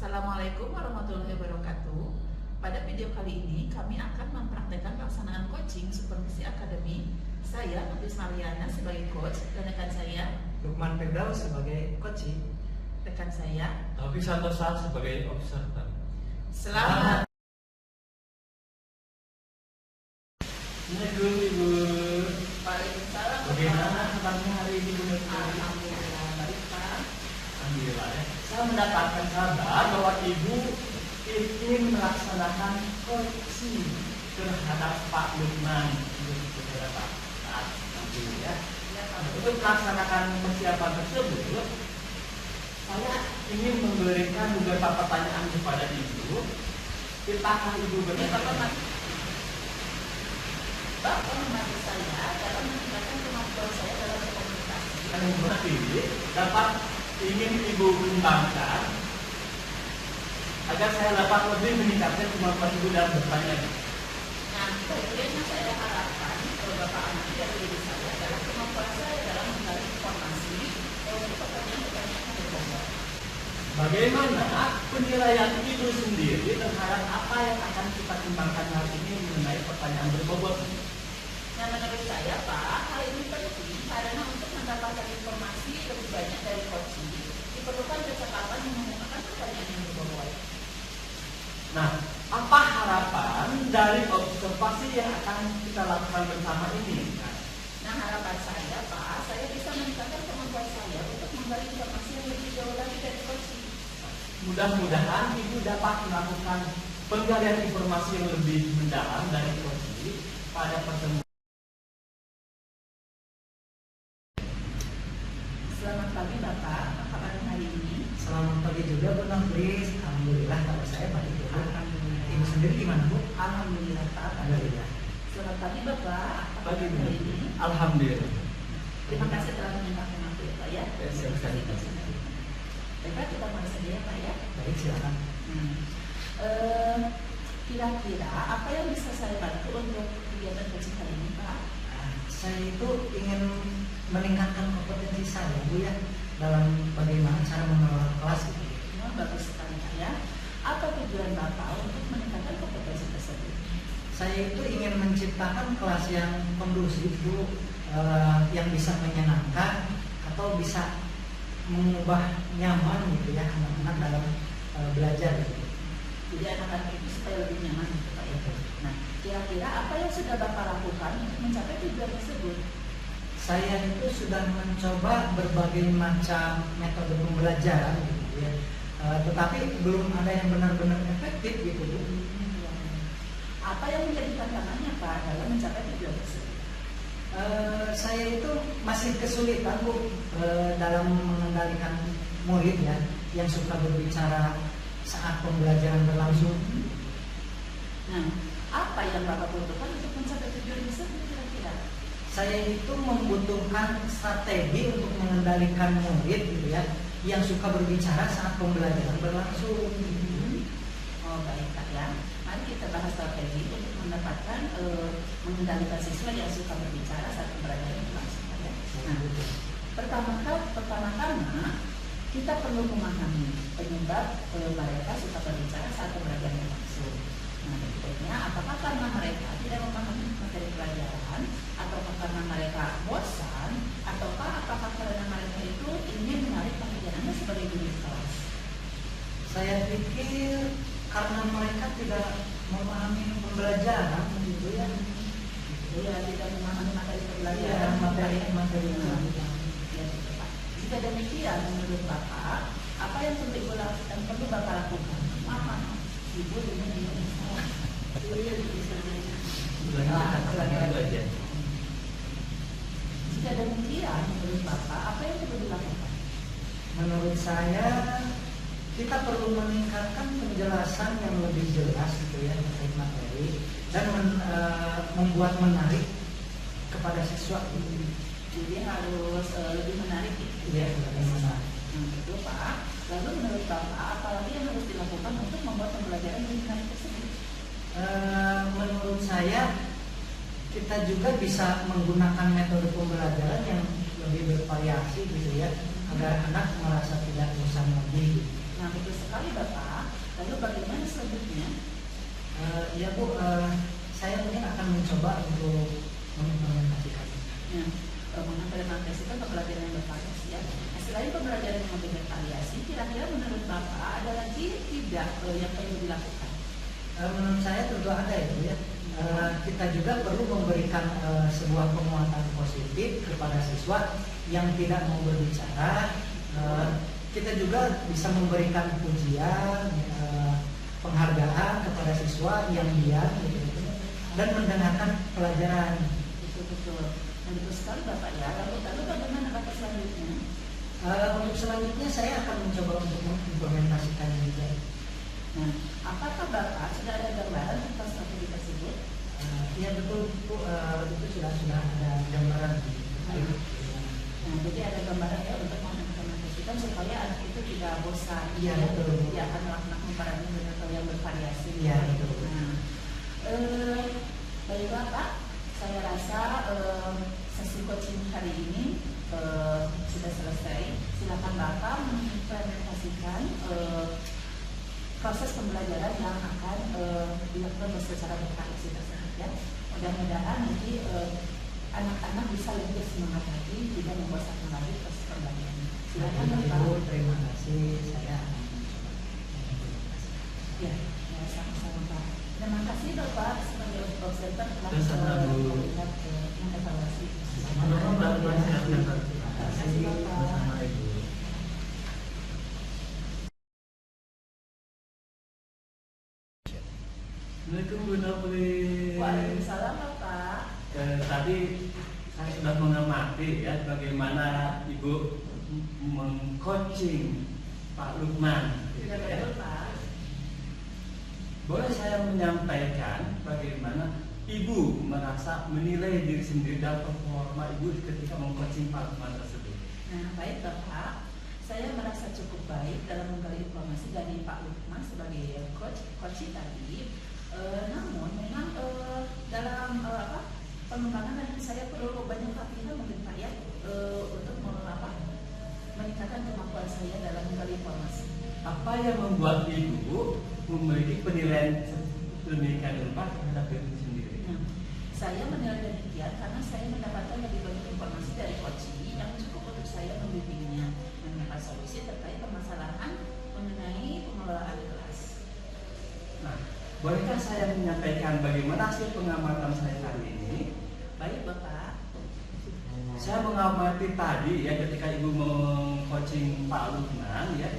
Assalamualaikum warahmatullahi wabarakatuh. Pada video kali ini kami akan mempraktekkan pelaksanaan coaching Supervisi Akademi. Saya Nufis Mariana sebagai coach dan rekan saya Lukman Firdaus sebagai coach. rekan saya Tapi Santosa sebagai observer. Selamat. Assalamualaikum Ibu. Waalaikumsalam. Bagaimana kabarnya hari ini Bu? Alhamdulillah baik Pak. Alhamdulillah ya. Saya mendapatkan kabar bahwa Ibu ingin melaksanakan coaching terhadap Pak Lukman beberapa saat nanti ya. Ya Pak. Untuk melaksanakan persiapan tersebut, saya ingin memberikan beberapa pertanyaan kepada Ibu. Apakah Ibu berkenan? Bapak membantu saya dalam meningkatkan kemampuan saya dalam berkomunikasi. Yang dapat ingin Ibu kembangkan agar saya dapat lebih meningkatkan kemampuan Ibu dalam bertanya. Nah, kemudian yang saya harapkan Bapak amati dari diri saya adalah kemampuan saya dalam menggali informasi untuk pertanyaan-pertanyaan yang berbobot. Bagaimana penilaian Ibu sendiri terhadap apa yang akan kita kembangkan hari ini mengenai pertanyaan berbobot? Nah, menurut saya Pak, hal ini penting karena untuk mendapatkan informasi lebih banyak dari coaching diperlukan kecepatan menemukan pertanyaan yang berbobot. Nah, apa harapan dari observasi yang akan kita lakukan bersama ini? Nah, harapan saya Pak, saya bisa meningkatkan kemampuan saya untuk menggali informasi yang lebih jauh lagi dari coaching. Mudah-mudahan Ibu dapat melakukan penggalian informasi yang lebih mendalam dari coaching pada pertemuan. Selamat pagi Bapak, apa kabar hari ini? Selamat pagi juga Bu Nafis. Alhamdulillah kabar saya baik Bu. Ibu sendiri gimana Bu? Alhamdulillah Pak. Alhamdulillah. Selamat pagi Bapak, apa kabar Pagi, Bu. hari ini? Alhamdulillah. Terima kasih telah menyempatkan waktu ya Pak ya. Siap, siap. Baiklah, kita mulai saja ya Pak ya. Baik, silakan. Kira-kira apa yang bisa saya bantu untuk kegiatan coaching kali ini Pak? Saya itu ingin meningkatkan kompetensi saya Bu ya dalam bagaimana cara mengelola kelas itu. Bagus sekali Pak ya. Apa tujuan Bapak untuk meningkatkan kompetensi tersebut? Saya itu ingin menciptakan kelas yang kondusif Bu, yang bisa menyenangkan atau bisa mengubah nyaman gitu ya anak-anak dalam belajar gitu. Jadi anak-anak itu supaya lebih nyaman gitu Pak ya. Nah, kira-kira apa yang sudah Bapak lakukan untuk mencapai tujuan tersebut? Saya itu sudah mencoba berbagai macam metode pembelajaran gitu ya, tetapi belum ada yang benar-benar efektif gitu Bu. Apa yang menjadi tantangannya Pak dalam mencapai tujuan tersebut? Saya itu masih kesulitan Bu dalam mengendalikan murid ya yang suka berbicara saat pembelajaran berlangsung. Nah, apa yang Bapak butuhkan untuk mencapai tujuan tersebut kira-kira? Saya itu membutuhkan strategi untuk mengendalikan murid gitu ya yang suka berbicara saat pembelajaran berlangsung. Oh baik Kak ya. Mari kita bahas strategi untuk mendapatkan mengendalikan siswa yang suka berbicara saat pembelajaran berlangsung ya. Nah, pertama-tama kita perlu memahami penyebab mereka suka berbicara saat pembelajaran berlangsung. Nah, berikutnya apakah karena mereka tidak memahami materi pelajaran, atau karena mereka bosan, ataukah apakah karena mereka itu ingin menarik perhatian Anda sebagai guru di kelas? Saya pikir karena mereka tidak memahami pembelajaran gitu ya. Ya, tidak memahami materi Ya, pelajaran, materi Ya, gitu, Pak. Jika demikian, menurut Bapak, apa yang perlu Ibu lakukan dan perlu Bapak lakukan? Maaf, Ibu dengan Indonesia. Jika demikian, menurut Bapak, apa yang perlu dilakukan? Menurut saya kita perlu meningkatkan penjelasan yang lebih jelas gitu ya terkait materi dan membuat menarik kepada siswa. Jadi harus lebih menarik gitu. Iya, lebih menarik. Betul Pak. Lalu menurut Bapak, apa lagi yang harus dilakukan untuk membuat pembelajaran lebih menarik tersebut? Menurut saya kita juga bisa menggunakan metode pembelajaran yang lebih bervariasi gitu ya agar anak merasa tidak bosan lagi. Nah, betul sekali Bapak. Lalu bagaimana selanjutnya? Ya Bu, saya mungkin akan mencoba untuk mengimplementasikannya. Ya, mengimplementasikan pembelajaran yang bervariasi ya. Nah, selain pembelajaran yang bervariasi, kira-kira menurut Bapak ada lagi tidak yang perlu dilakukan? Menurut saya tentu ada ya Bu ya. Kita juga perlu memberikan sebuah penguatan positif kepada siswa yang tidak mau berbicara. Kita juga bisa memberikan pujian, penghargaan kepada siswa yang diam gitu, dan mendengarkan pelajaran. Betul-betul. Nah, betul sekali Bapak ya. Lalu bagaimana Bapak selanjutnya? Untuk selanjutnya saya akan mencoba untuk mengimplementasikannya juga. Nah, apakah Bapak sudah ada gambaran tentang strategi tersebut? Iya betul Bu, itu sudah ada gambaran. Nah, jadi ada gambaran ya untuk mengimplementasikan supaya anak itu tidak bosan. Iya betul. Dia akan melakukan pembelajaran yang bervariasi. Iya betul. Nah, baik Bapak, saya rasa sesi coaching hari ini sudah selesai. Silakan Bapak mengimplementasikan proses pembelajaran yang akan dilakukan secara bervariasi tersebut ya. Mudah-mudahan nanti anak-anak bisa lebih semangat lagi, tidak membosankan lagi proses pembelajaran. Silakan Bapak. Ibu, terima kasih. Saya akan mencoba. Ya, sama-sama Pak. Terima kasih Bapak sebagai observer telah melihat mengevaluasi. Terima kasih Bapak. Assalamualaikum Bu Nopri. Waalaikumsalam Bapak. Tadi saya sudah mengamati ya bagaimana Ibu mengcoaching Pak Lukman. Sudah betul Pak. Boleh saya menyampaikan bagaimana Ibu merasa menilai diri sendiri dan performa Ibu ketika mengcoaching Pak Lukman tersebut? Nah, baik Bapak. Saya merasa cukup baik dalam menggali informasi dari Pak Lukman sebagai coach tadi. Namun memang dalam pengembangan nanti saya perlu banyak latihan mungkin Pak ya untuk meningkatkan kemampuan saya dalam menggali informasi. Apa yang membuat Ibu memiliki penilaian demikian rupa terhadap diri sendiri? Nah, saya menilai demikian karena saya mendapatkan lebih banyak informasi dari coach yang cukup untuk saya membimbingnya menemukan solusi terkait permasalahan mengenai pengelolaan kelas. Nah, bolehkah saya menyampaikan bagaimana hasil pengamatan saya hari ini? Baik Bapak. Saya mengamati tadi ya ketika Ibu meng-coaching Pak Lukman ya,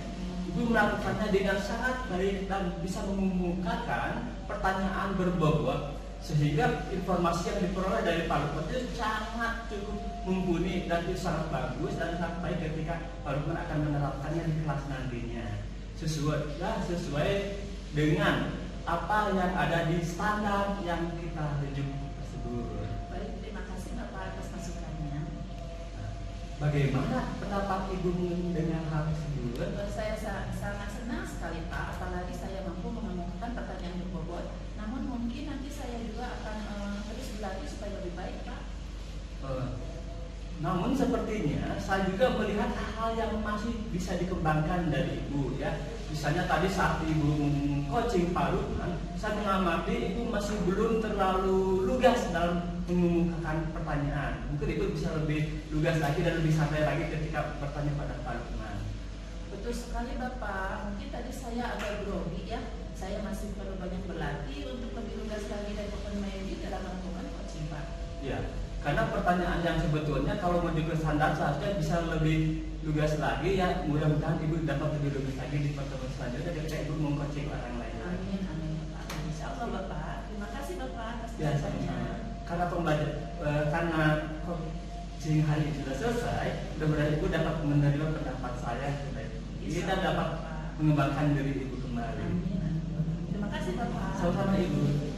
Ibu melakukannya dengan sangat baik dan bisa mengumumkakan pertanyaan berbobot sehingga informasi yang diperoleh dari Pak Lukman itu sangat cukup mumpuni dan itu sangat bagus dan sangat baik ketika Pak Lukman akan menerapkannya di kelas nantinya sesuai dengan apa yang ada di standar yang kita rujuk tersebut. Baik, terima kasih Bapak atas masukannya. Bagaimana pendapat Ibu dengan hal tersebut? Saya sangat senang sekali Pak, apalagi saya mampu mengemukakan pertanyaan berbobot. Namun mungkin nanti saya juga akan terus berlatih supaya lebih baik Pak. Namun sepertinya saya juga melihat hal yang masih bisa dikembangkan dari Ibu ya. Misalnya tadi saat Ibu coaching Pak Lukman, saya mengamati Ibu masih belum terlalu lugas dalam mengemukakan pertanyaan. Mungkin Ibu bisa lebih lugas lagi dan lebih santai lagi ketika bertanya pada Pak Lukman. Betul sekali Bapak, mungkin tadi saya agak grogi ya. Saya masih perlu banyak berlatih untuk lebih lugas lagi dan open minded dalam melakukan coaching Pak. Ya, karena pertanyaan yang sebetulnya kalau menuju ke standar seharusnya bisa lebih lugas lagi ya. Mudah-mudahan Ibu dapat lebih lugas lagi di pertemuan selanjutnya ketika Ibu mengcoaching orang lain. Amin, amin Bapak. Insya Allah Bapak. Terima kasih Bapak atas Ya, jawabannya. Karena coaching hari ini sudah selesai, mudah-mudahan Ibu dapat menerima pendapat saya sebaik kita dapat mengembangkan diri Ibu kembali. Amin. Terima kasih Bapak. Sama-sama Ibu.